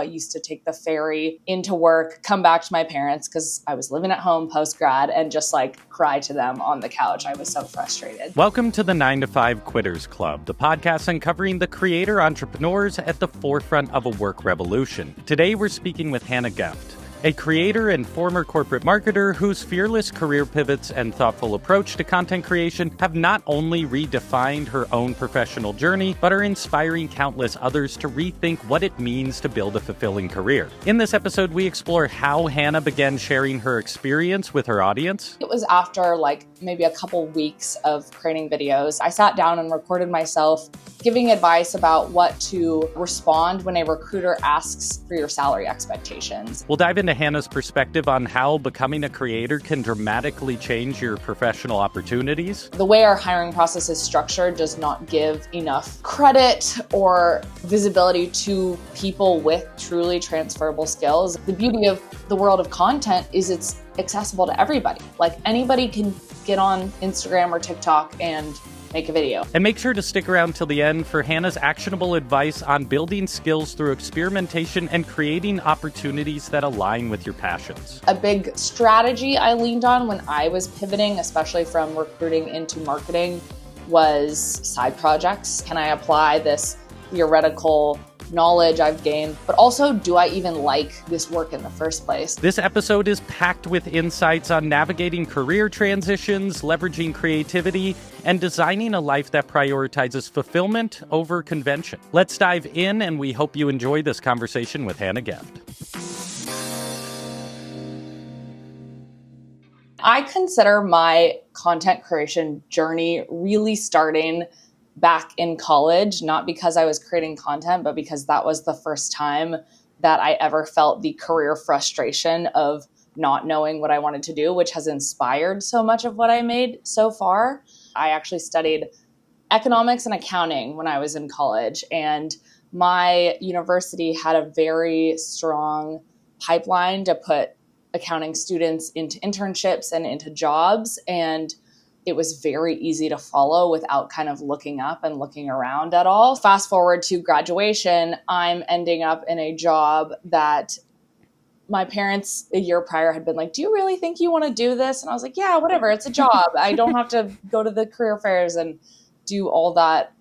I used to take the ferry into work, come back to my parents because I was living at home post-grad and just cry to them on the couch. I was so frustrated. Welcome to the 9 to 5 Quitters Club, the podcast uncovering the creator entrepreneurs at the forefront of a work revolution. Today we're speaking with Hanna Goefft, a creator and former corporate marketer whose fearless career pivots and thoughtful approach to content creation have not only redefined her own professional journey, but are inspiring countless others to rethink what it means to build a fulfilling career. In this episode, we explore how Hanna began sharing her experience with her audience. It was after maybe a couple weeks of creating videos. I sat down and recorded myself giving advice about what to respond when a recruiter asks for your salary expectations. We'll dive into Hanna's perspective on how becoming a creator can dramatically change your professional opportunities. The way our hiring process is structured does not give enough credit or visibility to people with truly transferable skills. The beauty of the world of content is it's accessible to everybody. Anybody can get on Instagram or TikTok and make a video. And make sure to stick around till the end for Hanna's actionable advice on building skills through experimentation and creating opportunities that align with your passions. A big strategy I leaned on when I was pivoting, especially from recruiting into marketing, was side projects. Can I apply this theoretical knowledge I've gained, but also, do I even like this work in the first place? This episode is packed with insights on navigating career transitions, leveraging creativity, and designing a life that prioritizes fulfillment over convention. Let's dive in, and we hope you enjoy this conversation with Hanna Goefft. I consider my content creation journey really starting back in college, not because I was creating content, but because that was the first time that I ever felt the career frustration of not knowing what I wanted to do, which has inspired so much of what I made so far. I actually studied economics and accounting when I was in college, and my university had a very strong pipeline to put accounting students into internships and into jobs, and it was very easy to follow without kind of looking up and looking around at all. Fast forward to graduation, I'm ending up in a job that my parents a year prior had been like, do you really think you want to do this? And I was like, yeah, whatever. It's a job. I don't have to go to the career fairs and do all that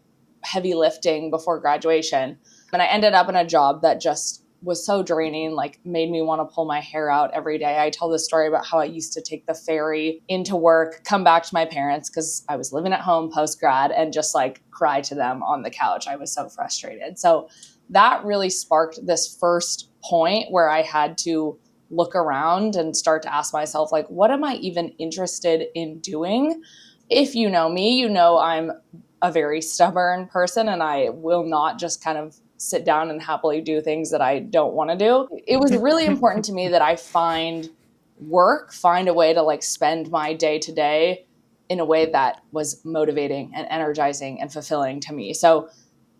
heavy lifting before graduation. And I ended up in a job that just was so draining, made me want to pull my hair out every day. I tell this story about how I used to take the ferry into work, come back to my parents because I was living at home post-grad and just cry to them on the couch. I was so frustrated. So that really sparked this first point where I had to look around and start to ask myself, what am I even interested in doing? If you know me, you know I'm a very stubborn person and I will not just kind of sit down and happily do things that I don't want to do. It was really important to me that I find a way to spend my day to day in a way that was motivating and energizing and fulfilling to me. So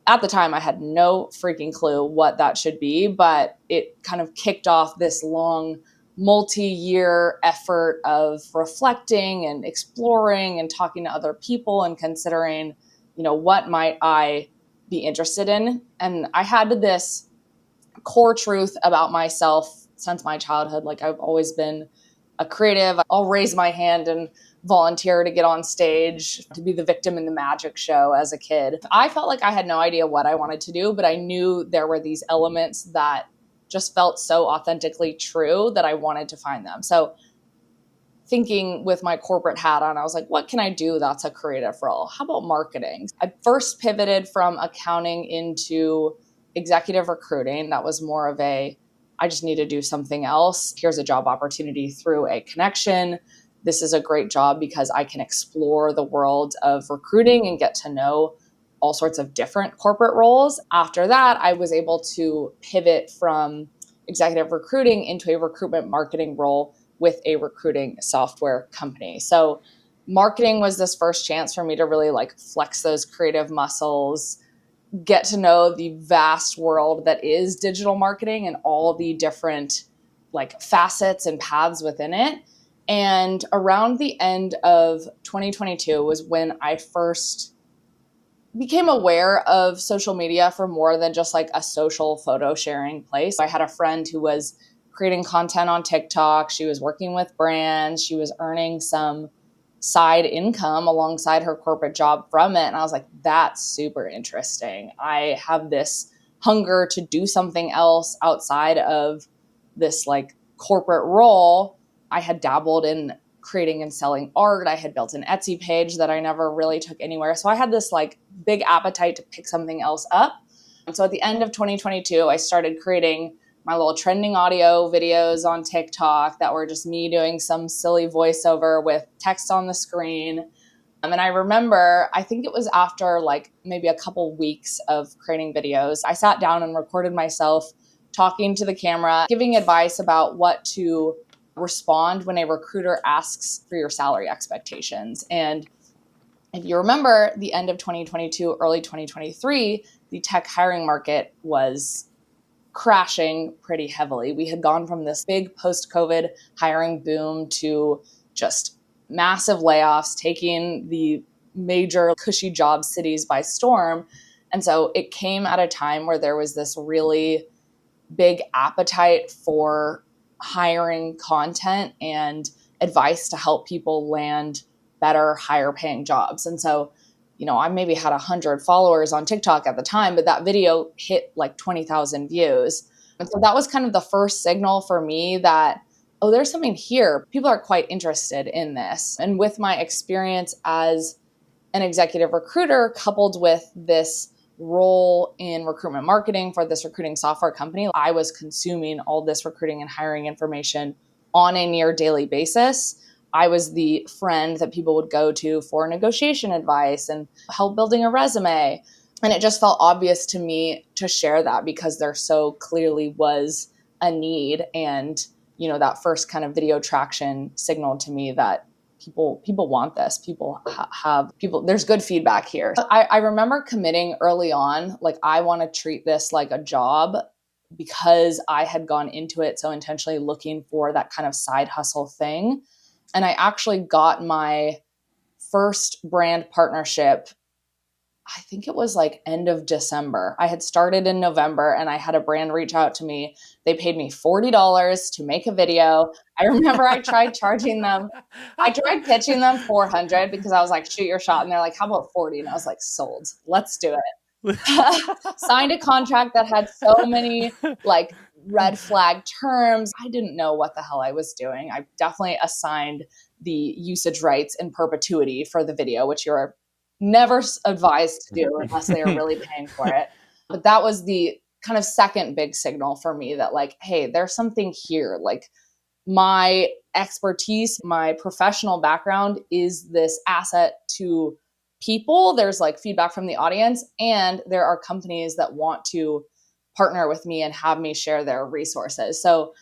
at the time I had no freaking clue what that should be, but it kind of kicked off this long multi-year effort of reflecting and exploring and talking to other people and considering, what might I be interested in. And I had this core truth about myself since my childhood. I've always been a creative. I'll raise my hand and volunteer to get on stage, to be the victim in the magic show as a kid. I felt like I had no idea what I wanted to do, but I knew there were these elements that just felt so authentically true that I wanted to find them. So thinking with my corporate hat on, I was like, what can I do that's a creative role? How about marketing? I first pivoted from accounting into executive recruiting. That was more of I just need to do something else. Here's a job opportunity through a connection. This is a great job because I can explore the world of recruiting and get to know all sorts of different corporate roles. After that, I was able to pivot from executive recruiting into a recruitment marketing role with a recruiting software company. So marketing was this first chance for me to really flex those creative muscles, get to know the vast world that is digital marketing and all the different facets and paths within it. And around the end of 2022 was when I first became aware of social media for more than just like a social photo sharing place. I had a friend who was creating content on TikTok. She was working with brands. She was earning some side income alongside her corporate job from it. And I was like, that's super interesting. I have this hunger to do something else outside of this like corporate role. I had dabbled in creating and selling art. I had built an Etsy page that I never really took anywhere. So I had this like big appetite to pick something else up. And so at the end of 2022, I started creating my little trending audio videos on TikTok that were just me doing some silly voiceover with text on the screen. And I remember, I think it was after like maybe a couple weeks of creating videos, I sat down and recorded myself talking to the camera, giving advice about what to respond when a recruiter asks for your salary expectations. And if you remember, the end of 2022, early 2023, the tech hiring market was crashing pretty heavily. We had gone from this big post-COVID hiring boom to just massive layoffs, taking the major cushy job cities by storm. And so it came at a time where there was this really big appetite for hiring content and advice to help people land better, higher paying jobs. And so, I maybe had 100 followers on TikTok at the time, but that video hit like 20,000 views. And so that was kind of the first signal for me that, oh, there's something here. People are quite interested in this. And with my experience as an executive recruiter, coupled with this role in recruitment marketing for this recruiting software company, I was consuming all this recruiting and hiring information on a near daily basis. I was the friend that people would go to for negotiation advice and help building a resume. And it just felt obvious to me to share that because there so clearly was a need. And, that first kind of video traction signaled to me that people want this. People there's good feedback here. I remember committing early on, like, I want to treat this like a job because I had gone into it so intentionally looking for that kind of side hustle thing. And I actually got my first brand partnership, I think it was like end of December. I had started in November and I had a brand reach out to me. They paid me $40 to make a video. I remember I tried pitching them 400 because I was like, shoot your shot. And they're like, how about 40? And I was like, sold. Let's do it. Signed a contract that had so many like red flag terms. I didn't know what the hell I was doing. I definitely assigned the usage rights in perpetuity for the video, which you're never advised to do unless they are really paying for it. But that was the kind of second big signal for me that like, hey, there's something here. Like, my expertise, my professional background is this asset to people. There's like feedback from the audience, and there are companies that want to partner with me and have me share their resources. So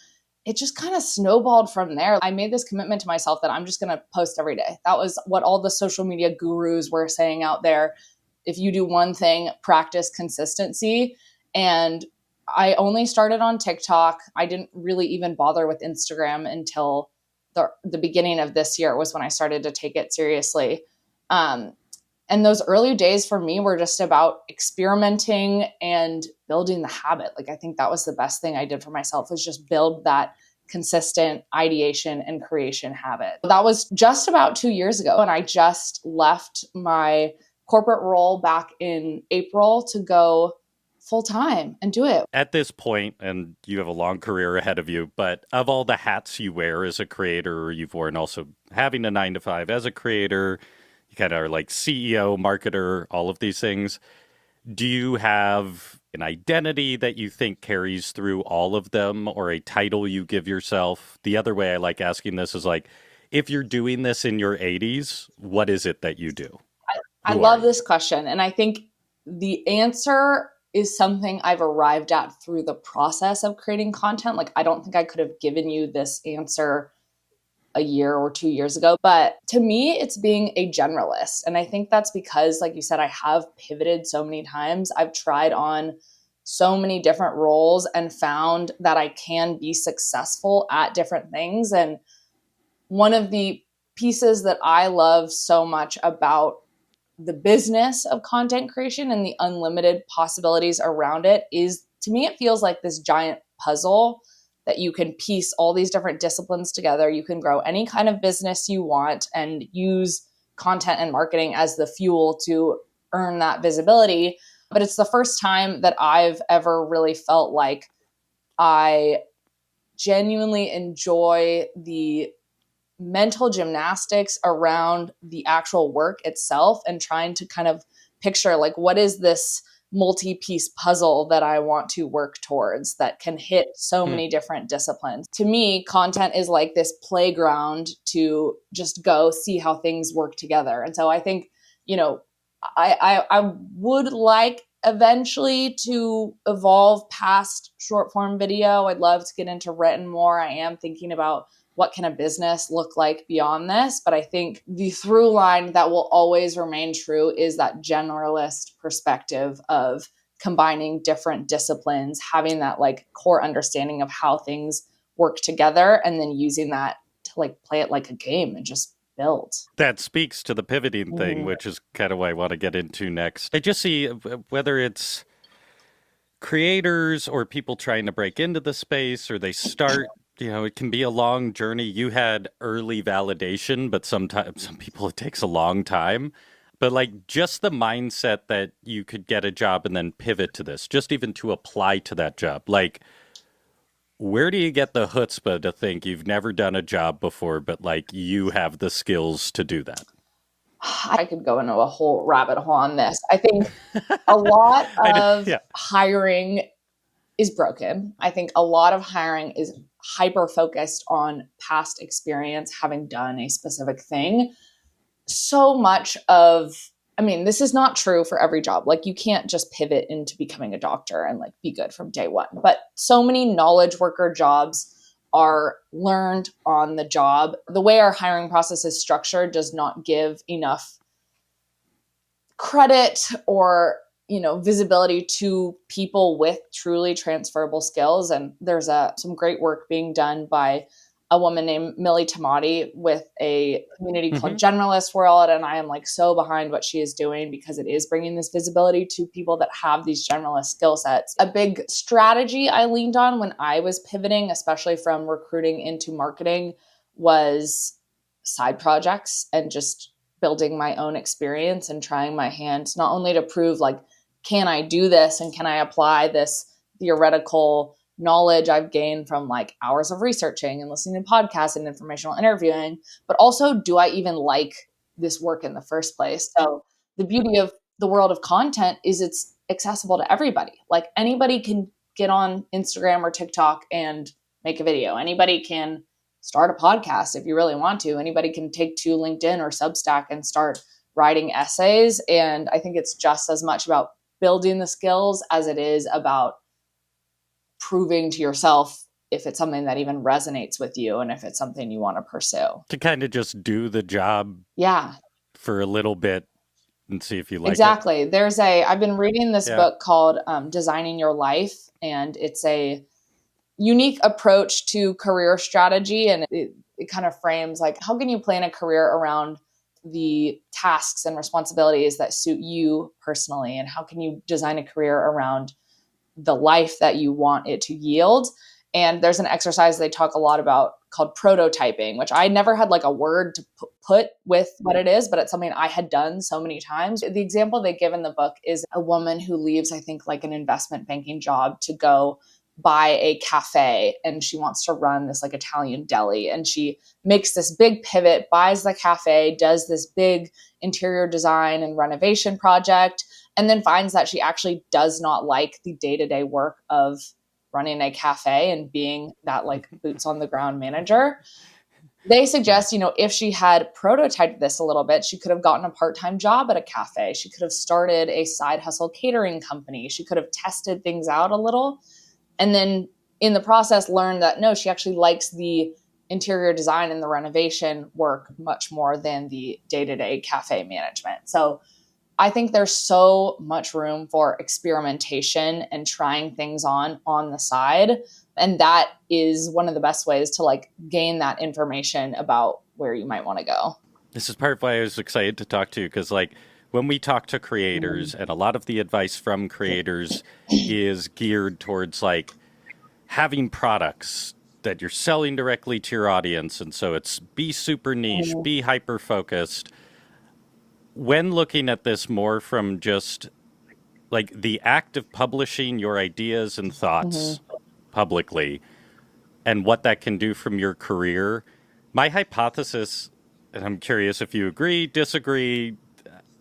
it just kind of snowballed from there. I made this commitment to myself that I'm just going to post every day. That was what all the social media gurus were saying out there. If you do one thing, practice consistency. And I only started on TikTok. I didn't really even bother with Instagram until the beginning of this year was when I started to take it seriously. And those early days for me were just about experimenting and building the habit. Like, I think that was the best thing I did for myself, was just build that consistent ideation and creation habit. That was just about 2 years ago. And I just left my corporate role back in April to go full time and do it. At this point, and you have a long career ahead of you, but of all the hats you wear as a creator, you've worn also having a 9-to-5 as a creator, you kind of are like CEO, marketer, all of these things. Do you have an identity that you think carries through all of them, or a title you give yourself? The other way I like asking this is like, if you're doing this in your 80s, what is it that you do? I love this question. And I think the answer is something I've arrived at through the process of creating content. Like, I don't think I could have given you this answer a year or 2 years ago. But to me, it's being a generalist. And I think that's because, like you said, I have pivoted so many times. I've tried on so many different roles and found that I can be successful at different things. And one of the pieces that I love so much about the business of content creation and the unlimited possibilities around it is, to me, it feels like this giant puzzle that you can piece all these different disciplines together. You can grow any kind of business you want and use content and marketing as the fuel to earn that visibility. But it's the first time that I've ever really felt like I genuinely enjoy the mental gymnastics around the actual work itself and trying to kind of picture like, what is this multi-piece puzzle that I want to work towards that can hit so many different disciplines. To me, content is like this playground to just go see how things work together. And so I think, I would like eventually to evolve past short form video. I'd love to get into written more. I am thinking about what can a business look like beyond this? But I think the through line that will always remain true is that generalist perspective of combining different disciplines, having that like core understanding of how things work together, and then using that to like play it like a game and just build. That speaks to the pivoting thing, which is kind of what I want to get into next. I just see whether it's creators or people trying to break into the space, or they start, it can be a long journey. You had early validation, but sometimes some people, it takes a long time. But like just the mindset that you could get a job and then pivot to this, just even to apply to that job. Like, where do you get the chutzpah to think you've never done a job before, but like you have the skills to do that? I could go into a whole rabbit hole on this. I think a lot of hiring is broken. I think a lot of hiring is hyper focused on past experience, having done a specific thing. So much of, this is not true for every job. Like you can't just pivot into becoming a doctor and like be good from day one. But so many knowledge worker jobs are learned on the job. The way our hiring process is structured does not give enough credit or visibility to people with truly transferable skills. And there's some great work being done by a woman named Millie Tamati with a community called Generalist World. And I am like so behind what she is doing because it is bringing this visibility to people that have these generalist skill sets. A big strategy I leaned on when I was pivoting, especially from recruiting into marketing, was side projects and just building my own experience and trying my hand, not only to prove like, can I do this and can I apply this theoretical knowledge I've gained from like hours of researching and listening to podcasts and informational interviewing, but also do I even like this work in the first place? So the beauty of the world of content is it's accessible to everybody. Like anybody can get on Instagram or TikTok and make a video. Anybody can start a podcast if you really want to. Anybody can take to LinkedIn or Substack and start writing essays. And I think it's just as much about building the skills as it is about proving to yourself if it's something that even resonates with you and if it's something you want to pursue. To kind of just do the job for a little bit and see if you like it. Exactly. I've been reading this book called Designing Your Life, and it's a unique approach to career strategy. And it kind of frames like, how can you plan a career around the tasks and responsibilities that suit you personally? And how can you design a career around the life that you want it to yield? And there's an exercise they talk a lot about called prototyping, which I never had like a word to put with what it is, but it's something I had done so many times. The example they give in the book is a woman who leaves, I think, like an investment banking job to go buy a cafe, and she wants to run this like Italian deli, and she makes this big pivot, buys the cafe, does this big interior design and renovation project, and then finds that she actually does not like the day-to-day work of running a cafe and being that like boots on the ground manager. They suggest, if she had prototyped this a little bit, she could have gotten a part-time job at a cafe. She could have started a side hustle catering company. She could have tested things out a little. And then in the process, learned that no, she actually likes the interior design and the renovation work much more than the day-to-day cafe management. So I think there's so much room for experimentation and trying things on the side. And that is one of the best ways to like gain that information about where you might want to go. This is part of why I was excited to talk to you, because like when we talk to creators, and a lot of the advice from creators is geared towards like having products that you're selling directly to your audience. And so it's be super niche, be hyper focused. When looking at this more from just like the act of publishing your ideas and thoughts publicly and what that can do from your career, my hypothesis, and I'm curious if you agree, disagree,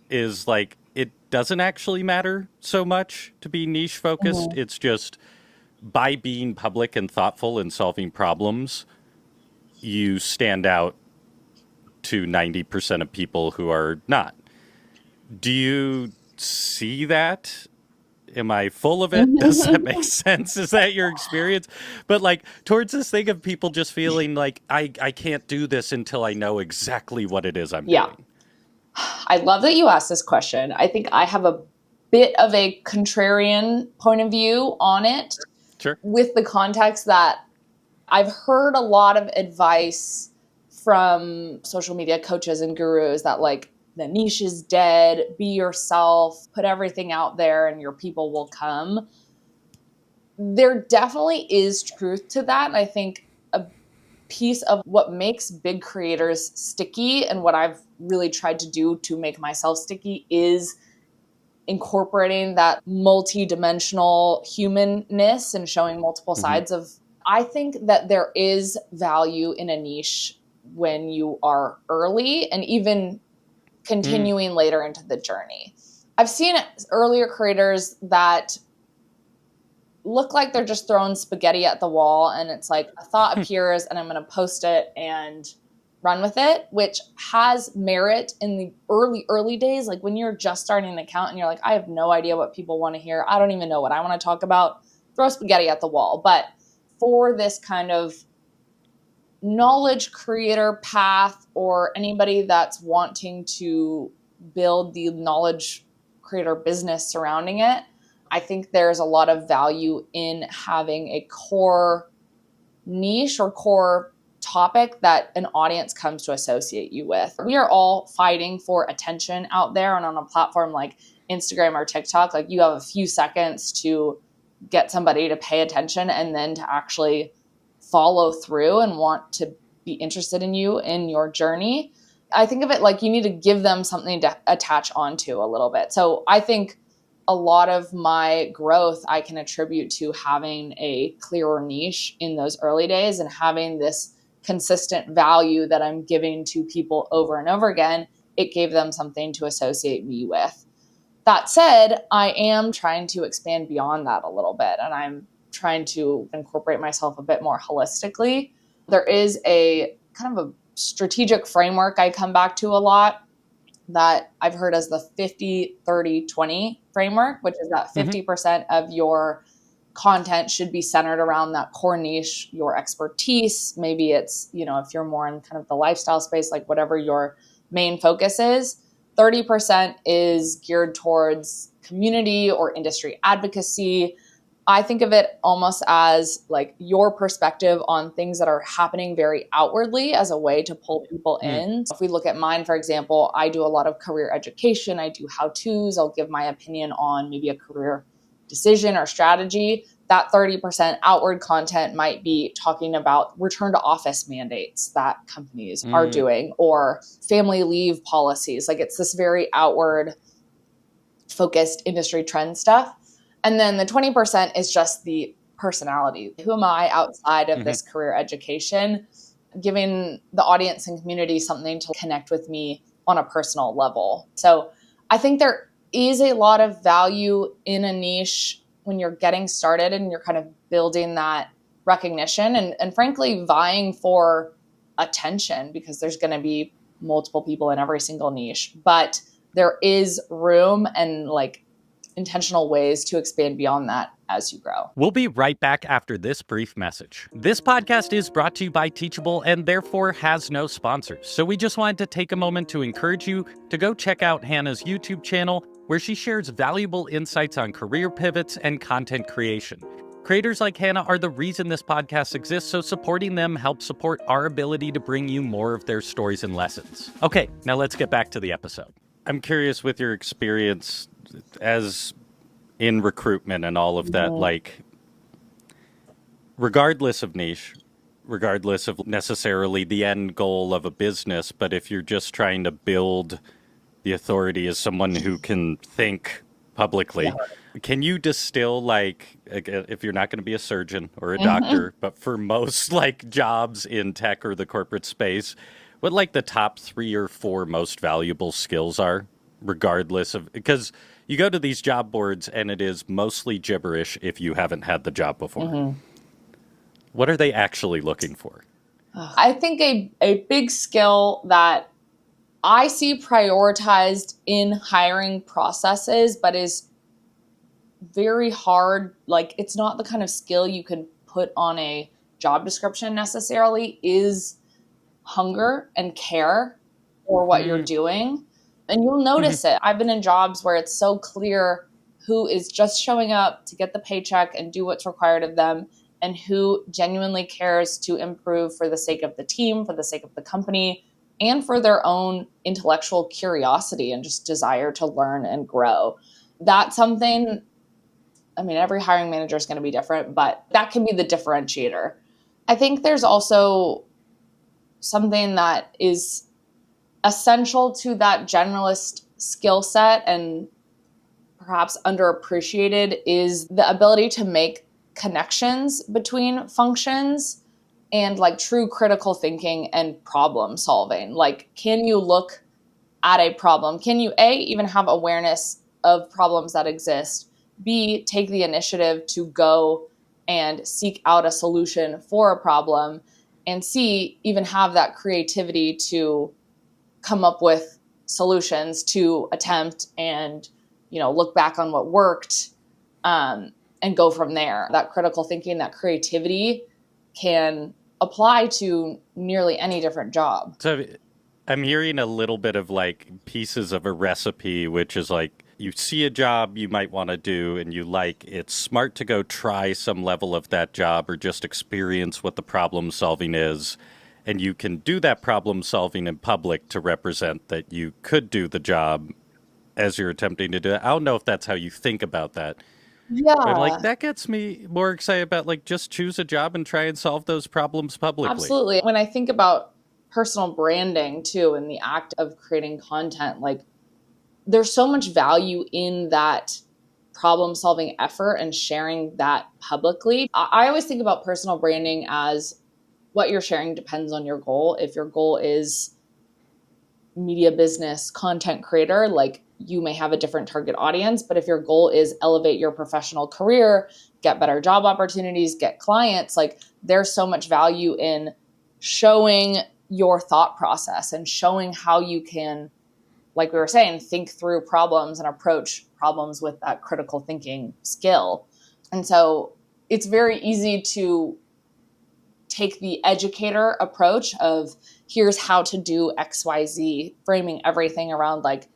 is like it doesn't actually matter so much to be niche focused. It's just by being public and thoughtful and solving problems, you stand out to 90% of people who are not. Do you see that? Am I full of it? Does that make sense? Is that your experience? But like towards this thing of people just feeling like I can't do this until I know exactly what it is I'm doing. I love that you asked this question. I think I have a bit of a contrarian point of view on it. Sure. With the context that I've heard a lot of advice from social media coaches and gurus that like the niche is dead, be yourself, put everything out there and your people will come. There definitely is truth to that. And I think a piece of what makes big creators sticky and what I've really tried to do to make myself sticky is incorporating that multi-dimensional humanness and showing multiple sides of. I think that there is value in a niche when you are early and even continuing later into the journey. I've seen earlier creators that look like they're just throwing spaghetti at the wall and it's like a thought appears and I'm going to post it and run with it, which has merit in the early days. Like when you're just starting an account and you're like, I have no idea what people want to hear. I don't even know what I want to talk about. Throw spaghetti at the wall. But for this kind of knowledge creator path or anybody that's wanting to build the knowledge creator business surrounding it, I think there's a lot of value in having a core niche or core topic that an audience comes to associate you with. We are all fighting for attention out there, and on a platform like Instagram or TikTok, like you have a few seconds to get somebody to pay attention and then to actually follow through and want to be interested in you in your journey. I think of it like you need to give them something to attach onto a little bit. So I think a lot of my growth I can attribute to having a clearer niche in those early days and having this consistent value that I'm giving to people over and over again. It gave them something to associate me with. That said, I am trying to expand beyond that a little bit, and I'm trying to incorporate myself a bit more holistically. There is a kind of a strategic framework I come back to a lot that I've heard as the 50-30-20 framework, which is that 50% of your content should be centered around that core niche, your expertise. Maybe it's, if you're more in kind of the lifestyle space, like whatever your main focus is. 30% is geared towards community or industry advocacy. I think of it almost as like your perspective on things that are happening very outwardly as a way to pull people in. So if we look at mine, for example, I do a lot of career education. I do how-tos. I'll give my opinion on maybe a career decision or strategy. That 30% outward content might be talking about return to office mandates that companies are doing or family leave policies. Like it's this very outward focused industry trend stuff. And then the 20% is just the personality. Who am I outside of this career education? Giving the audience and community something to connect with me on a personal level. So I think there is a lot of value in a niche when you're getting started and you're kind of building that recognition and frankly vying for attention, because there's going to be multiple people in every single niche. But there is room and like intentional ways to expand beyond that as you grow. We'll be right back after this brief message. This podcast is brought to you by Teachable and therefore has no sponsors. So we just wanted to take a moment to encourage you to go check out Hanna's YouTube channel, where she shares valuable insights on career pivots and content creation. Creators like Hanna are the reason this podcast exists, so supporting them helps support our ability to bring you more of their stories and lessons. Okay, now let's get back to the episode. I'm curious with your experience as in recruitment and all of that, Mhm. like, regardless of niche, regardless of necessarily the end goal of a business, but if you're just trying to build the authority as someone who can think Yeah. publicly, can you distill, like, if you're not going to be a surgeon or a Mhm. doctor, but for most like jobs in tech or the corporate space, what like the top 3 or 4 most valuable skills are, regardless of, because you go to these job boards and it is mostly gibberish if you haven't had the job before. Mhm. What are they actually looking for? I think a big skill that I see prioritized in hiring processes, but is very hard. Like, it's not the kind of skill you could put on a job description necessarily, is hunger and care for what you're Mm. doing. And you'll notice it. I've been in jobs where it's so clear who is just showing up to get the paycheck and do what's required of them, and who genuinely cares to improve for the sake of the team, for the sake of the company, and for their own intellectual curiosity and just desire to learn and grow. That's something, I mean, every hiring manager is going to be different, but that can be the differentiator. I think there's also something that is essential to that generalist skill set and perhaps underappreciated is the ability to make connections between functions and like true critical thinking and problem solving. Like, can you look at a problem? Can you A, even have awareness of problems that exist? B, take the initiative to go and seek out a solution for a problem? And C, even have that creativity to come up with solutions to attempt and, look back on what worked, and go from there. That critical thinking, that creativity can apply to nearly any different job. So I'm hearing a little bit of like pieces of a recipe, which is like you see a job you might want to do and you like it's smart to go try some level of that job or just experience what the problem solving is. And you can do that problem solving in public to represent that you could do the job as you're attempting to do it. I don't know if that's how you think about that. But I'm like, Yeah, that gets me more excited about like just choose a job and try and solve those problems publicly. absolutely. When I think about personal branding too, in the act of creating content, like, there's so much value in that problem solving effort and sharing that publicly. I always think about personal branding as what you're sharing depends on your goal. If your goal is media business content creator, like, you may have a different target audience. But if your goal is elevate your professional career, get better job opportunities, get clients, like, there's so much value in showing your thought process and showing how you can, like we were saying, think through problems and approach problems with that critical thinking skill. And so it's very easy to take the educator approach of here's how to do XYZ, framing everything around like,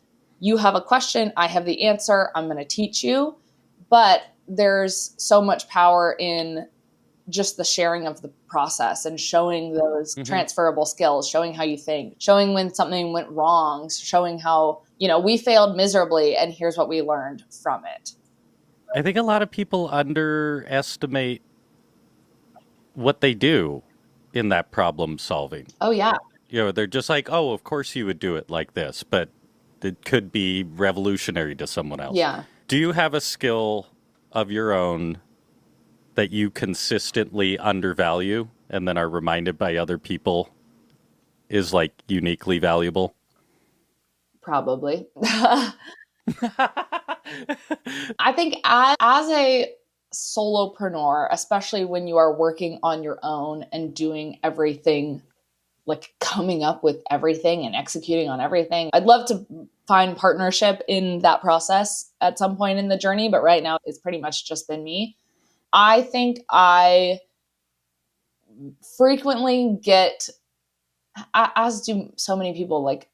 you have a question, I have the answer, I'm going to teach you. But there's so much power in just the sharing of the process and showing those Mm-hmm. transferable skills, showing how you think, showing when something went wrong, showing how, we failed miserably and here's what we learned from it. I think a lot of people underestimate what they do in that problem solving. Oh, yeah. They're just like, oh, of course you would do it like this, but it could be revolutionary to someone else. Yeah. Do you have a skill of your own that you consistently undervalue and then are reminded by other people is like uniquely valuable? Probably. I think as a solopreneur, especially when you are working on your own and doing everything, like coming up with everything and executing on everything, I'd love to find partnership in that process at some point in the journey. But right now, it's pretty much just been me. I think I frequently get, as do so many people, like,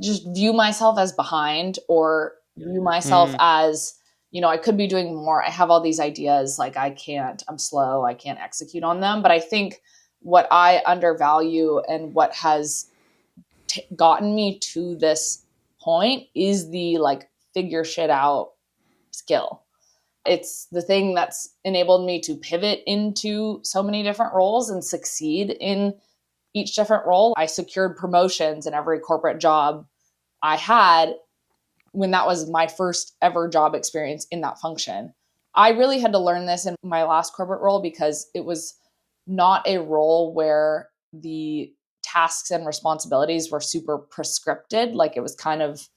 just view myself as behind or view myself Mm. as, I could be doing more. I have all these ideas, like, I'm slow, I can't execute on them. But I think what I undervalue and what has gotten me to this point is the like figure shit out skill. It's the thing that's enabled me to pivot into so many different roles and succeed in each different role. I secured promotions in every corporate job I had when that was my first ever job experience in that function. I really had to learn this in my last corporate role because it was not a role where the tasks and responsibilities were super prescripted. Like it was kind of,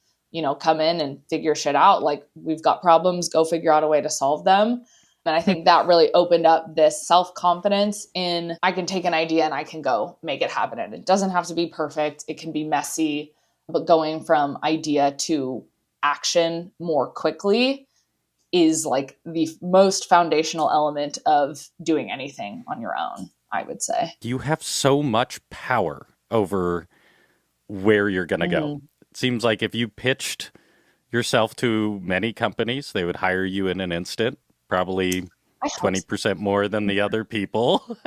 come in and figure shit out. Like we've got problems, go figure out a way to solve them. And I think that really opened up this self-confidence in I can take an idea and I can go make it happen. And it doesn't have to be perfect. It can be messy, but going from idea to action more quickly is like the most foundational element of doing anything on your own, I would say. You have so much power over where you're going to go. It seems like if you pitched yourself to many companies, they would hire you in an instant, probably 20% more than the other people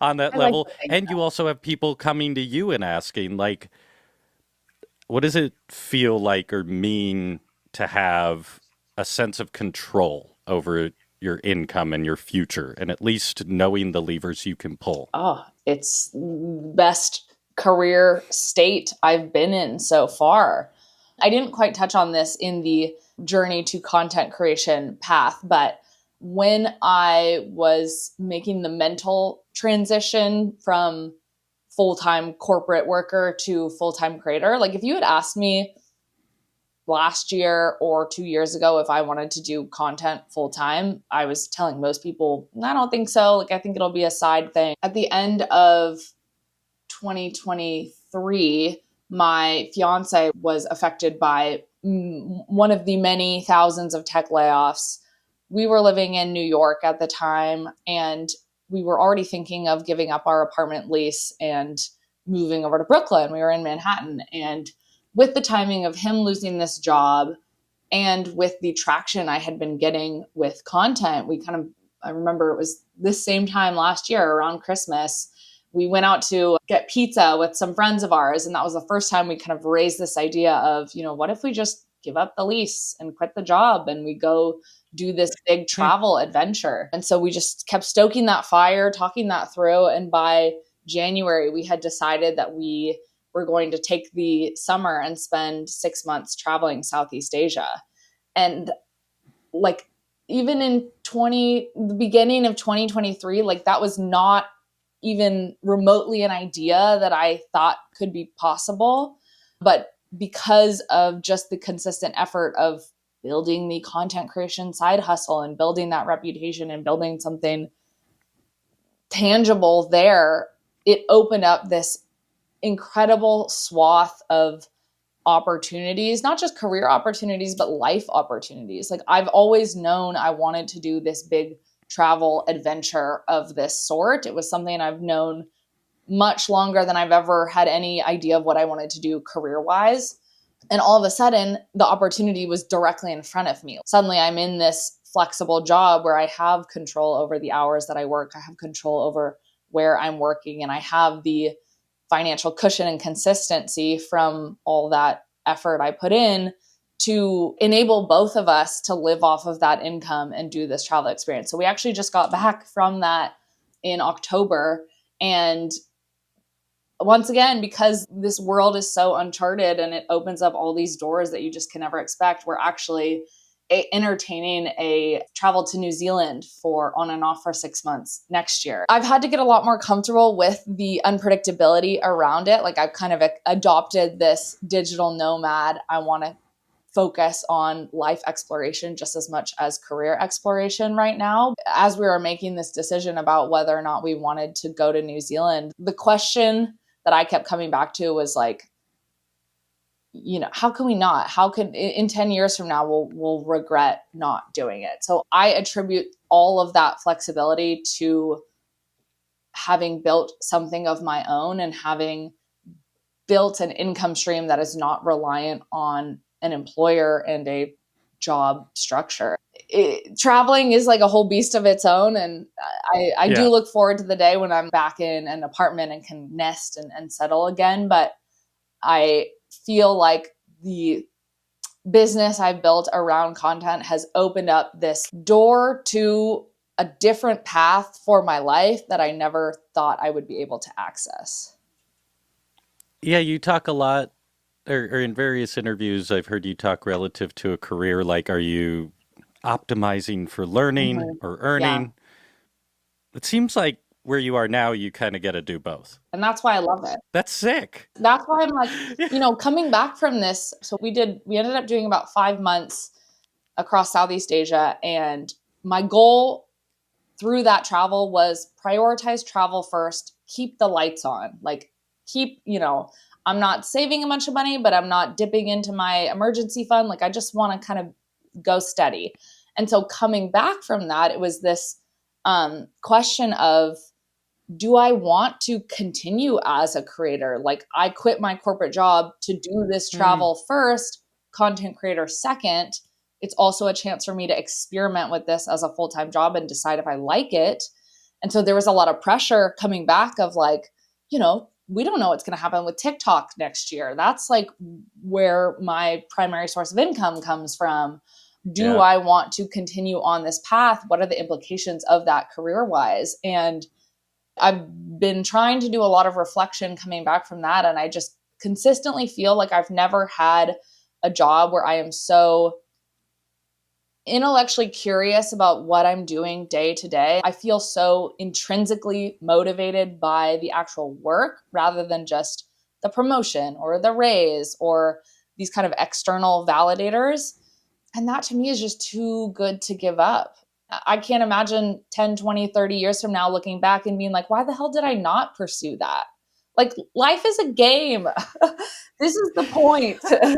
on that level. And you also have people coming to you and asking, like, what does it feel like or mean to have a sense of control over your income and your future, and at least knowing the levers you can pull? Oh, it's best career state I've been in so far. I didn't quite touch on this in the journey to content creation path, but when I was making the mental transition from full-time corporate worker to full-time creator, like if you had asked me last year or 2 years ago if I wanted to do content full-time, I was telling most people, I don't think so. Like, I think it'll be a side thing. At the end of 2023, my fiance was affected by one of the many thousands of tech layoffs. We were living in New York at the time, and we were already thinking of giving up our apartment lease and moving over to Brooklyn. We were in Manhattan. And with the timing of him losing this job and with the traction I had been getting with content, I remember it was this same time last year around Christmas, we went out to get pizza with some friends of ours. And that was the first time we kind of raised this idea of, what if we just give up the lease and quit the job and we go do this big travel adventure? And so we just kept stoking that fire, talking that through. And by January, we had decided that we were going to take the summer and spend 6 months traveling Southeast Asia. And like, even in the beginning of 2023, like that was not even remotely an idea that I thought could be possible. But because of just the consistent effort of building the content creation side hustle and building that reputation and building something tangible there, it opened up this incredible swath of opportunities, not just career opportunities, but life opportunities. Like, I've always known I wanted to do this big travel adventure of this sort. It was something I've known much longer than I've ever had any idea of what I wanted to do career-wise. And all of a sudden, the opportunity was directly in front of me. Suddenly, I'm in this flexible job where I have control over the hours that I work. I have control over where I'm working, and I have the financial cushion and consistency from all that effort I put in to enable both of us to live off of that income and do this travel experience. So we actually just got back from that in October. And once again, because this world is so uncharted and it opens up all these doors that you just can never expect, we're actually entertaining a travel to New Zealand on and off for 6 months next year. I've had to get a lot more comfortable with the unpredictability around it. Like, I've kind of adopted this digital nomad. I want to focus on life exploration just as much as career exploration right now. As we were making this decision about whether or not we wanted to go to New Zealand, the question that I kept coming back to was like, how can we not? How could in 10 years from now we'll regret not doing it? So I attribute all of that flexibility to having built something of my own and having built an income stream that is not reliant on an employer and a job structure. Traveling is like a whole beast of its own. And I do look forward to the day when I'm back in an apartment and can nest and settle again. But I feel like the business I've built around content has opened up this door to a different path for my life that I never thought I would be able to access. Yeah, you talk a lot, or in various interviews, I've heard you talk relative to a career. Like, are you optimizing for learning or Yeah. earning? It seems like where you are now, you kind of get to do both. And that's why I love it. That's sick. That's why I'm like, coming back from this. So we ended up doing about 5 months across Southeast Asia. And my goal through that travel was prioritize travel first, keep the lights on, like I'm not saving a bunch of money, but I'm not dipping into my emergency fund. Like I just want to kind of go steady. And so coming back from that, it was this question of, do I want to continue as a creator? Like I quit my corporate job to do this travel first, content creator second. It's also a chance for me to experiment with this as a full-time job and decide if I like it. And so there was a lot of pressure coming back of like, we don't know what's going to happen with TikTok next year. That's like where my primary source of income comes from. Do I want to continue on this path? What are the implications of that career-wise? And I've been trying to do a lot of reflection coming back from that. And I just consistently feel like I've never had a job where I am so intellectually curious about what I'm doing day to day. I feel so intrinsically motivated by the actual work rather than just the promotion or the raise or these kind of external validators. And that to me is just too good to give up. I can't imagine 10, 20, 30 years from now looking back and being like, why the hell did I not pursue that? Like, life is a game. This is the point. And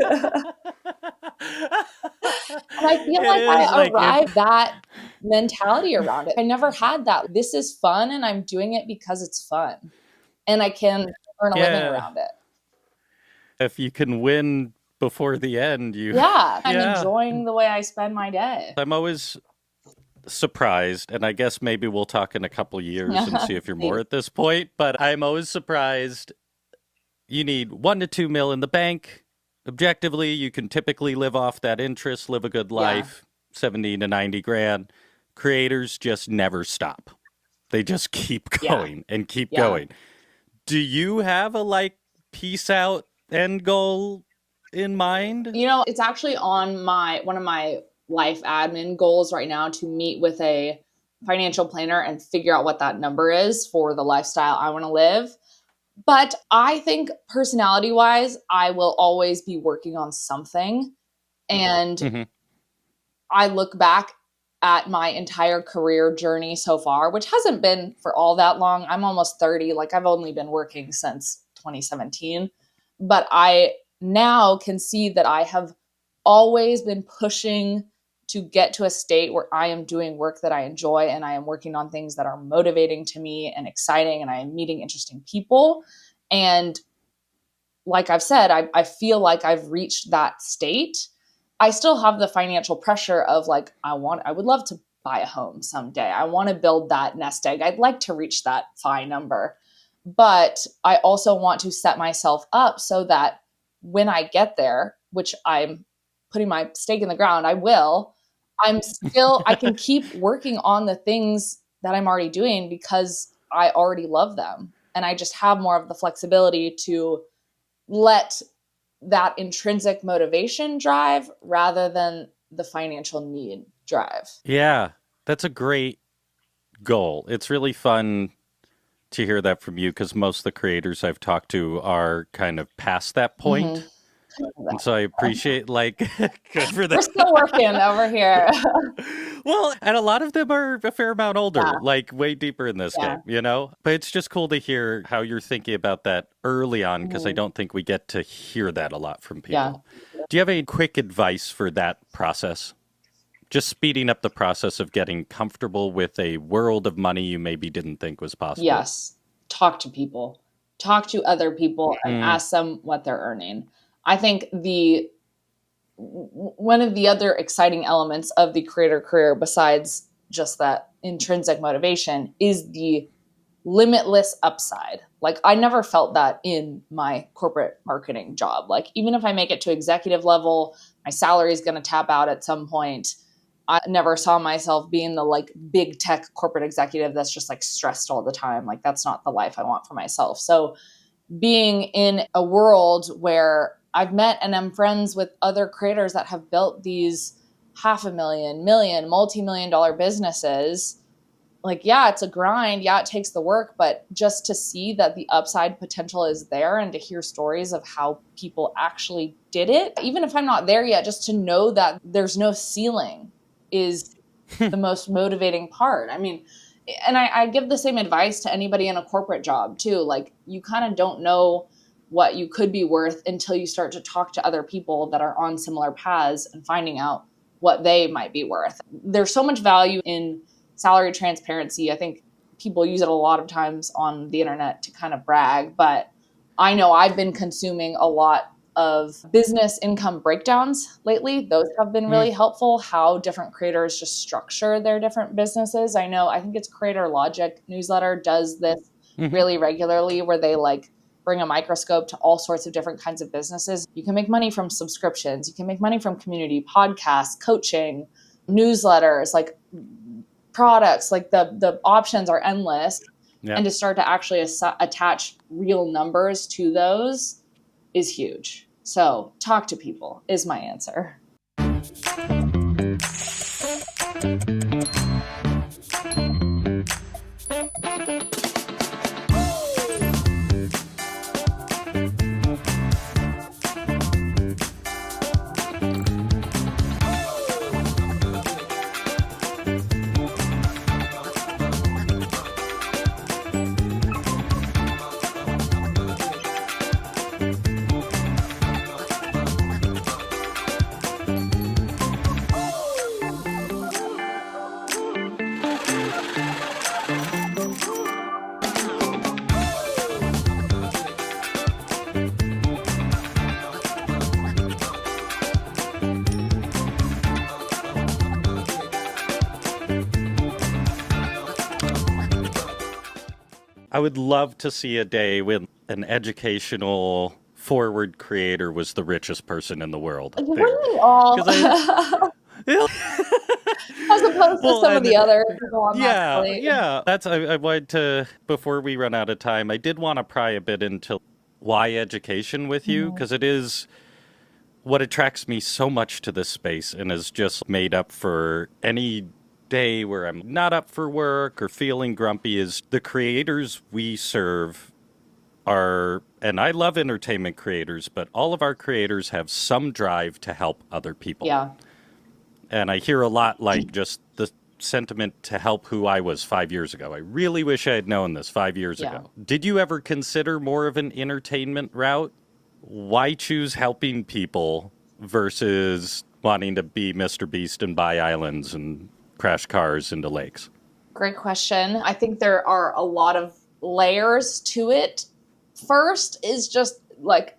I feel like I arrived that mentality around it. I never had that. This is fun and I'm doing it because it's fun. And I can earn a living around it. If you can win before the end, I'm enjoying the way I spend my day. I'm always surprised, and I guess maybe we'll talk in a couple years and see if you're more at this point, but I'm always surprised. You need $1 to $2 million in the bank. Objectively, you can typically live off that interest, live a good life, 70 to 90 grand. Creators just never stop. They just keep going and keep going. Do you have a peace out end goal in mind? It's actually on one of my life admin goals right now to meet with a financial planner and figure out what that number is for the lifestyle I want to live. But I think personality wise, I will always be working on something. And I look back at my entire career journey so far, which hasn't been for all that long. I'm almost 30. Like I've only been working since 2017. But I now can see that I have always been pushing to get to a state where I am doing work that I enjoy and I am working on things that are motivating to me and exciting and I am meeting interesting people. And like I've said, I feel like I've reached that state. I still have the financial pressure of like, I would love to buy a home someday. I want to build that nest egg. I'd like to reach that FI number. But I also want to set myself up so that when I get there, which I'm putting my stake in the ground, I can keep working on the things that I'm already doing because I already love them. And I just have more of the flexibility to let that intrinsic motivation drive rather than the financial need drive. Yeah, that's a great goal. It's really fun to hear that from you because most of the creators I've talked to are kind of past that point. And so I appreciate good for that. We're still working over here. Well, and a lot of them are a fair amount older, way deeper in this game, But it's just cool to hear how you're thinking about that early on because I don't think we get to hear that a lot from people. Do you have any quick advice for that process? Just speeding up the process of getting comfortable with a world of money you maybe didn't think was possible. Yes. Talk to people. Talk to other people and ask them what they're earning. I think one of the other exciting elements of the creator career, besides just that intrinsic motivation, is the limitless upside. Like I never felt that in my corporate marketing job. Like even if I make it to executive level, my salary is going to tap out at some point. I never saw myself being the like big tech corporate executive that's just like stressed all the time. Like that's not the life I want for myself. So being in a world where I've met and I'm friends with other creators that have built these $500,000, million, multi-million dollar businesses, like, yeah, it's a grind. Yeah, it takes the work, but just to see that the upside potential is there and to hear stories of how people actually did it, even if I'm not there yet, just to know that there's no ceiling is the most motivating part. I mean, and I give the same advice to anybody in a corporate job too. Like you kind of don't know what you could be worth until you start to talk to other people that are on similar paths and finding out what they might be worth. There's so much value in salary transparency. I think people use it a lot of times on the internet to kind of brag, but I know I've been consuming a lot of business income breakdowns lately. Those have been really helpful, how different creators just structure their different businesses. I think it's Creator Logic newsletter does this really regularly where they like bring a microscope to all sorts of different kinds of businesses. You can make money from subscriptions. You can make money from community podcasts, coaching, newsletters, like products, like the options are endless. Yeah. And to start to actually attach real numbers to those is huge. So talk to people is my answer. I would love to see a day when an educational forward creator was the richest person in the world. Wouldn't we all? As opposed to some of the other people on that plate. Yeah. That's I wanted to, before we run out of time, I did want to pry a bit into why education with you, because it is what attracts me so much to this space and is just made up for any day where I'm not up for work or feeling grumpy. Is the creators we serve are, and I love entertainment creators, but all of our creators have some drive to help other people. Yeah. And I hear a lot like just the sentiment to help who I was 5 years ago. I really wish I had known this 5 years ago. Did you ever consider more of an entertainment route? Why choose helping people versus wanting to be Mr. Beast and buy islands and crash cars into lakes? Great question. I think there are a lot of layers to it. First is just like,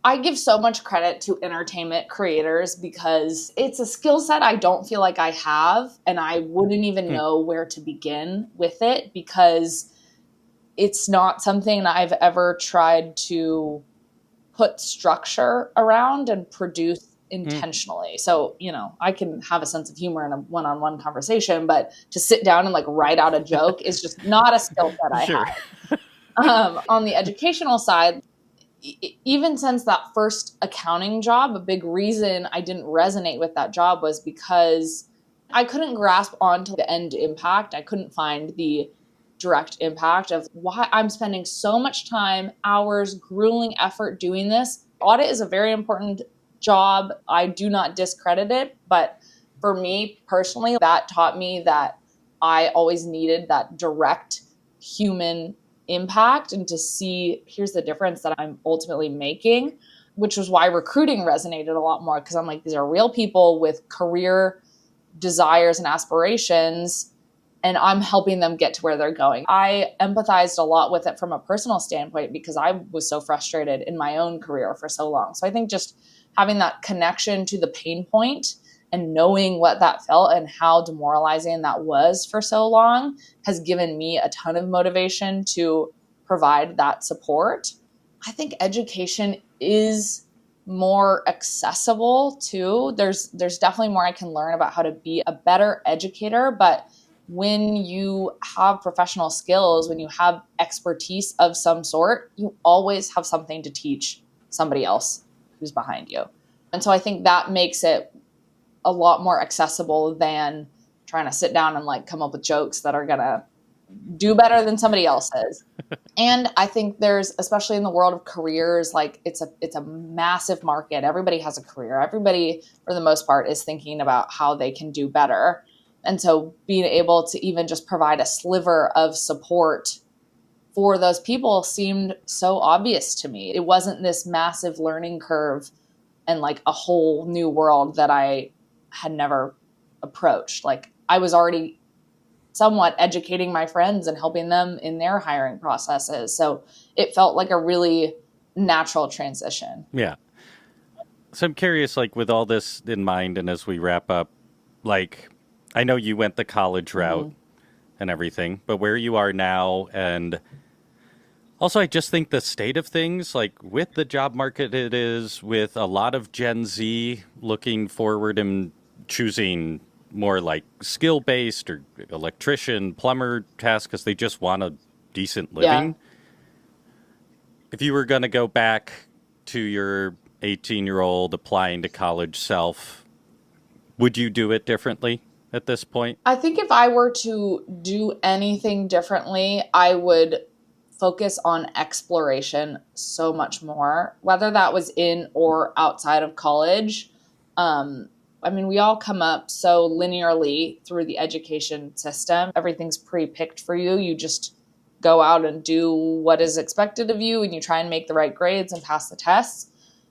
I give so much credit to entertainment creators because it's a skill set I don't feel like I have, and I wouldn't even know where to begin with it because it's not something I've ever tried to put structure around and produce intentionally. So, I can have a sense of humor in a one-on-one conversation, but to sit down and like write out a joke is just not a skill set I have. On the educational side, even since that first accounting job, a big reason I didn't resonate with that job was because I couldn't grasp onto the end impact. I couldn't find the direct impact of why I'm spending so much time, hours, grueling effort doing this. Audit is a very important job. I do not discredit it, but for me personally, that taught me that I always needed that direct human impact and to see, here's the difference that I'm ultimately making, which was why recruiting resonated a lot more, because I'm like, these are real people with career desires and aspirations, and I'm helping them get to where they're going. I empathized a lot with it from a personal standpoint because I was so frustrated in my own career for so long. So I think just having that connection to the pain point And knowing what that felt and how demoralizing that was for so long has given me a ton of motivation to provide that support. I think education is more accessible too. There's definitely more I can learn about how to be a better educator, but when you have professional skills, when you have expertise of some sort, you always have something to teach somebody else who's behind you. And so I think that makes it a lot more accessible than trying to sit down and like come up with jokes that are going to do better than somebody else's. And I think there's, especially in the world of careers, like it's a massive market. Everybody has a career. Everybody, for the most part, is thinking about how they can do better. And so being able to even just provide a sliver of support for those people seemed so obvious to me. It wasn't this massive learning curve and like a whole new world that I had never approached. Like I was already somewhat educating my friends and helping them in their hiring processes. So it felt like a really natural transition. Yeah. So I'm curious, like with all this in mind, and as we wrap up, like I know you went the college route and everything, but where you are now, and also I just think the state of things, like with the job market it is, with a lot of Gen Z looking forward and choosing more like skill-based or electrician, plumber tasks because they just want a decent living. Yeah. If you were going to go back to your 18-year-old applying to college self, would you do it differently at this point? I think if I were to do anything differently, I would focus on exploration so much more, whether that was in or outside of college. I mean, we all come up so linearly through the education system. Everything's pre-picked for you. You just go out and do what is expected of you, and you try and make the right grades and pass the tests.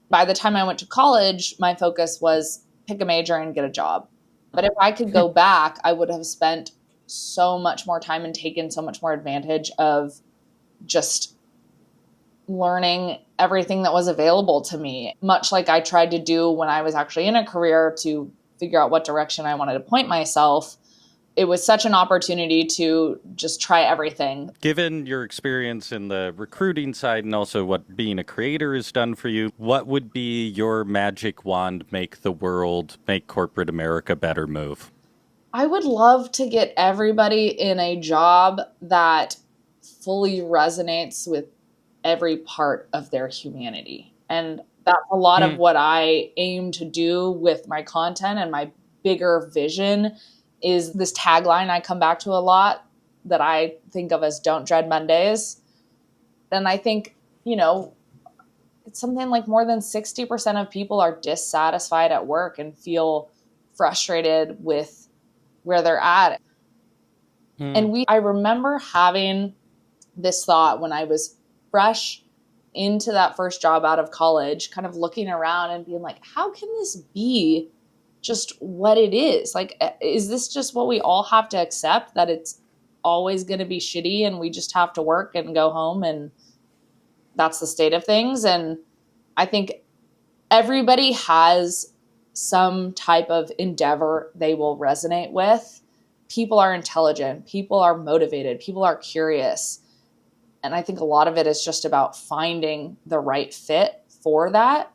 By the time I went to college, my focus was pick a major and get a job. But if I could go back, I would have spent so much more time and taken so much more advantage of just learning everything that was available to me, much like I tried to do when I was actually in a career to figure out what direction I wanted to point myself. It was such an opportunity to just try everything. Given your experience in the recruiting side and also what being a creator has done for you, what would be your magic wand, make the world, make corporate America better move? I would love to get everybody in a job that fully resonates with every part of their humanity. And that's a lot of what I aim to do with my content, and my bigger vision is this tagline I come back to a lot that I think of as "Don't dread Mondays." And I think, it's something like more than 60% of people are dissatisfied at work and feel frustrated with where they're at. And I remember having this thought when I was fresh into that first job out of college, kind of looking around and being like, how can this be just what it is? Like, is this just what we all have to accept, that it's always going to be shitty and we just have to work and go home and that's the state of things? And I think everybody has some type of endeavor they will resonate with. People are intelligent, people are motivated, people are curious. And I think a lot of it is just about finding the right fit for that.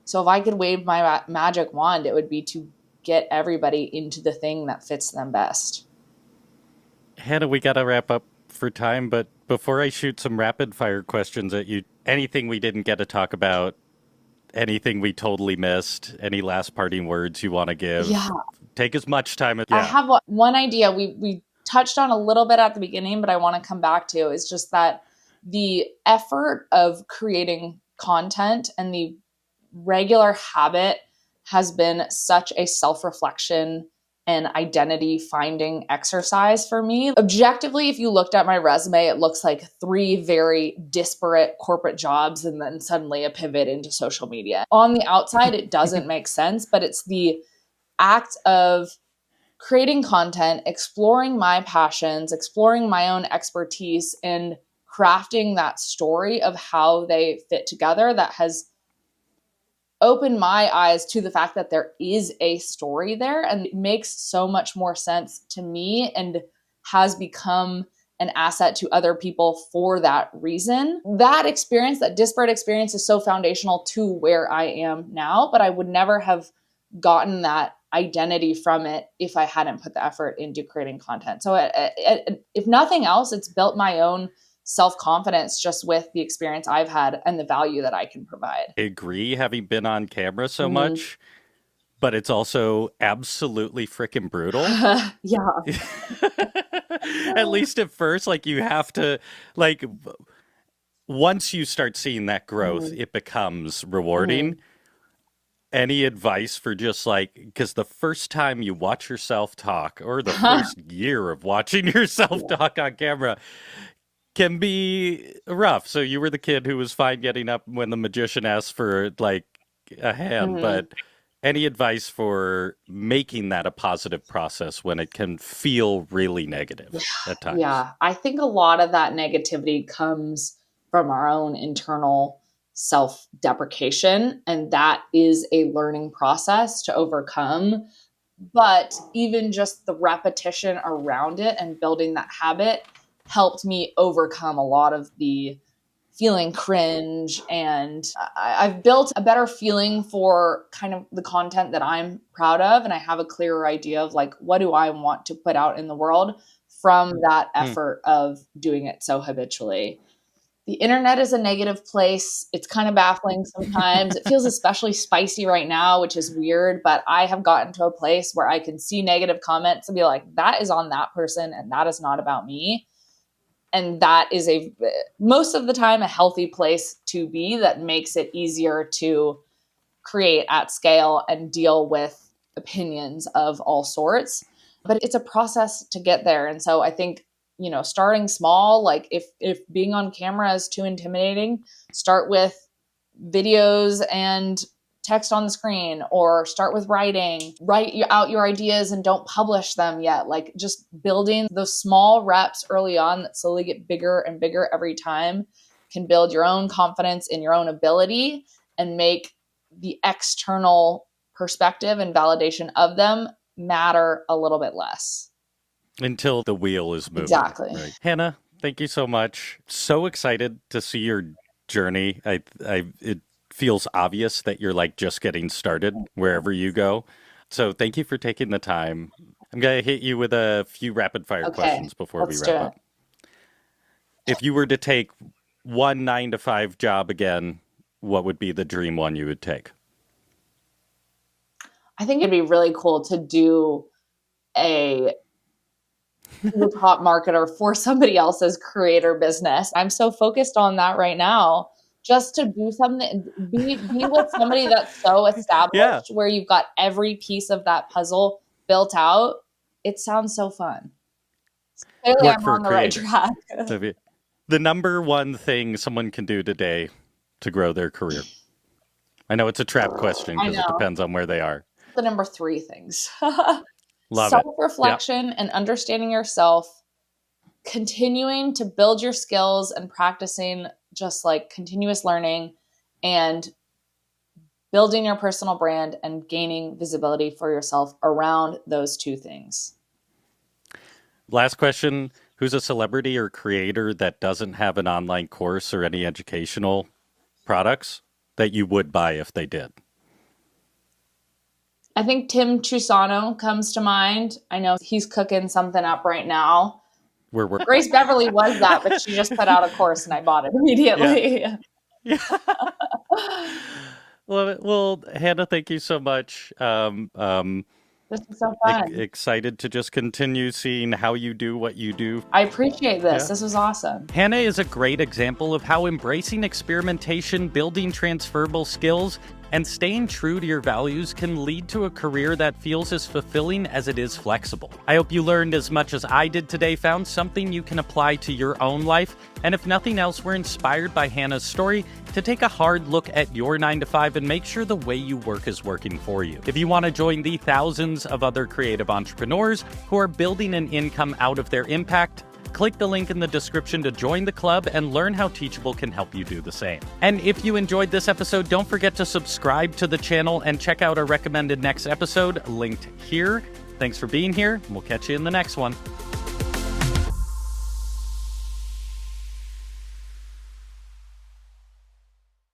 So if I could wave my magic wand, it would be to get everybody into the thing that fits them best. Hannah, we got to wrap up for time, but before I shoot some rapid fire questions at you, anything we didn't get to talk about, anything we totally missed, any last parting words you want to give? Yeah. Take as much time as... I have one idea we touched on a little bit at the beginning, but I want to come back to, is just that the effort of creating content and the regular habit has been such a self-reflection and identity finding exercise for me. Objectively, if you looked at my resume, it looks like 3 very disparate corporate jobs and then suddenly a pivot into social media. On the outside, it doesn't make sense, but it's the act of creating content, exploring my passions, exploring my own expertise, and crafting that story of how they fit together that has opened my eyes to the fact that there is a story there, and it makes so much more sense to me and has become an asset to other people for that reason. That experience, that disparate experience, is so foundational to where I am now, but I would never have gotten that identity from it if I hadn't put the effort into creating content. So if nothing else, it's built my own self-confidence just with the experience I've had and the value that I can provide. I agree, having been on camera so much, but it's also absolutely freaking brutal. Yeah. At least at first, like, you have to, like, once you start seeing that growth, it becomes rewarding. Any advice for just like, because the first time you watch yourself talk, or the first year of watching yourself talk on camera, can be rough. So you were the kid who was fine getting up when the magician asked for like a hand, but any advice for making that a positive process when it can feel really negative at times? Yeah, I think a lot of that negativity comes from our own internal self-deprecation, and that is a learning process to overcome. But even just the repetition around it and building that habit helped me overcome a lot of the feeling cringe, and I've built a better feeling for kind of the content that I'm proud of, and I have a clearer idea of like, what do I want to put out in the world from that effort of doing it so habitually. The internet is a negative place. It's kind of baffling sometimes. It feels especially spicy right now, which is weird, but I have gotten to a place where I can see negative comments and be like, that is on that person and that is not about me. And that is most of the time a healthy place to be, that makes it easier to create at scale and deal with opinions of all sorts. But it's a process to get there. And so I think, starting small, like if being on camera is too intimidating, start with videos and text on the screen, or start with writing. Write out your ideas and don't publish them yet. Like, just building those small reps early on that slowly get bigger and bigger every time can build your own confidence in your own ability and make the external perspective and validation of them matter a little bit less. Until the wheel is moving. Exactly. Right. Hanna, thank you so much. So excited to see your journey. It feels obvious that you're like just getting started wherever you go. So thank you for taking the time. I'm going to hit you with a few rapid fire questions before we wrap up. If you were to take one 9-to-5 job again, what would be the dream one you would take? I think it'd be really cool to do the top marketer for somebody else's creator business. I'm so focused on that right now. Just to do something, be with somebody that's so established, where you've got every piece of that puzzle built out. It sounds so fun. Clearly, I'm on the right track. The number one thing someone can do today to grow their career. I know it's a trap question because it depends on where they are. The number 3 things. Self-reflection and understanding yourself, continuing to build your skills and practicing just like continuous learning, and building your personal brand and gaining visibility for yourself around those 2 things. Last question. Who's a celebrity or creator that doesn't have an online course or any educational products that you would buy if they did? I think Tim Chusano comes to mind. I know he's cooking something up right now. Grace Beverly was that, but she just put out a course and I bought it immediately. Yeah. Well, Hanna, thank you so much. This is so fun. Excited to just continue seeing how you do what you do. I appreciate this. Yeah. This was awesome. Hanna is a great example of how embracing experimentation, building transferable skills, and staying true to your values can lead to a career that feels as fulfilling as it is flexible. I hope you learned as much as I did today, found something you can apply to your own life, and if nothing else, were inspired by Hanna's story to take a hard look at your 9-to-5 and make sure the way you work is working for you. If you want to join the thousands of other creative entrepreneurs who are building an income out of their impact, Click the link in the description to join the club and learn how Teachable can help you do the same. And if you enjoyed this episode, don't forget to subscribe to the channel and check out our recommended next episode linked here. Thanks for being here, and we'll catch you in the next one.